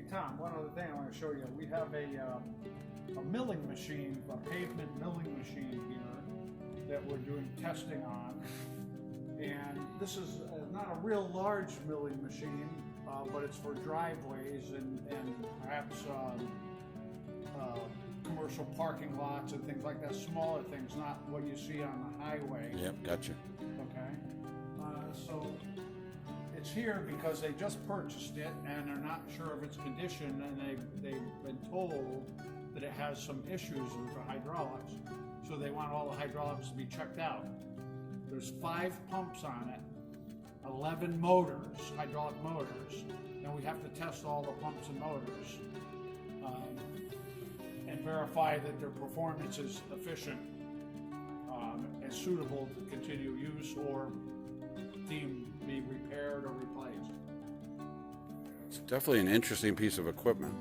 Tom, one other thing I want to show you. We have a milling machine, a pavement milling machine here that we're doing testing on. And this is not a real large milling machine, but it's for driveways and perhaps commercial parking lots and things like that, smaller things, not what you see on the highway. Yep, gotcha. Okay. So it's here because they just purchased it and they're not sure of its condition, and they've been told that it has some issues with the hydraulics. So they want all the hydraulics to be checked out. There's 5 pumps on it, 11 motors, hydraulic motors, and we have to test all the pumps and motors and verify that their performance is efficient and suitable to continue use or deemed to be repaired or replaced. It's definitely an interesting piece of equipment.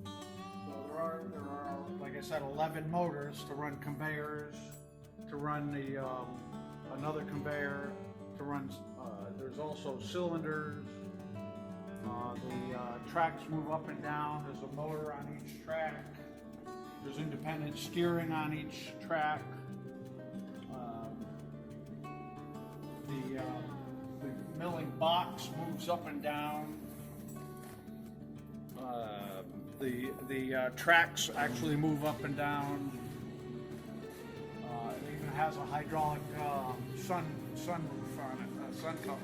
So there are, like I said, 11 motors to run conveyors, to run the another conveyor, to run. There's also cylinders. The tracks move up and down. There's a motor on each track. There's independent steering on each track. The milling box moves up and down. The tracks actually move up and down. It even has a hydraulic sunroof on it, sun cover.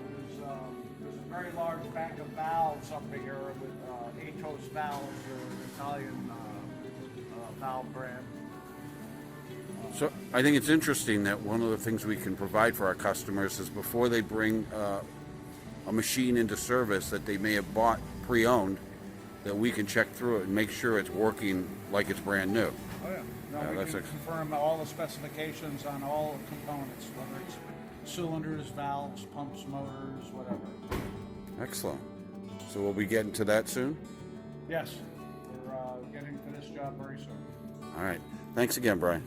There's a very large bank of valves up here with Atos valves, or Italian valve brand. So I think it's interesting that one of the things we can provide for our customers is before they bring a machine into service that they may have bought pre-owned, that we can check through it and make sure it's working like it's brand new. Oh yeah. No, we can confirm all the specifications on all the components, whether it's cylinders, valves, pumps, motors, whatever. Excellent. So we'll be getting to that soon? Yes, we're getting to this job very soon. All right. Thanks again, Brian.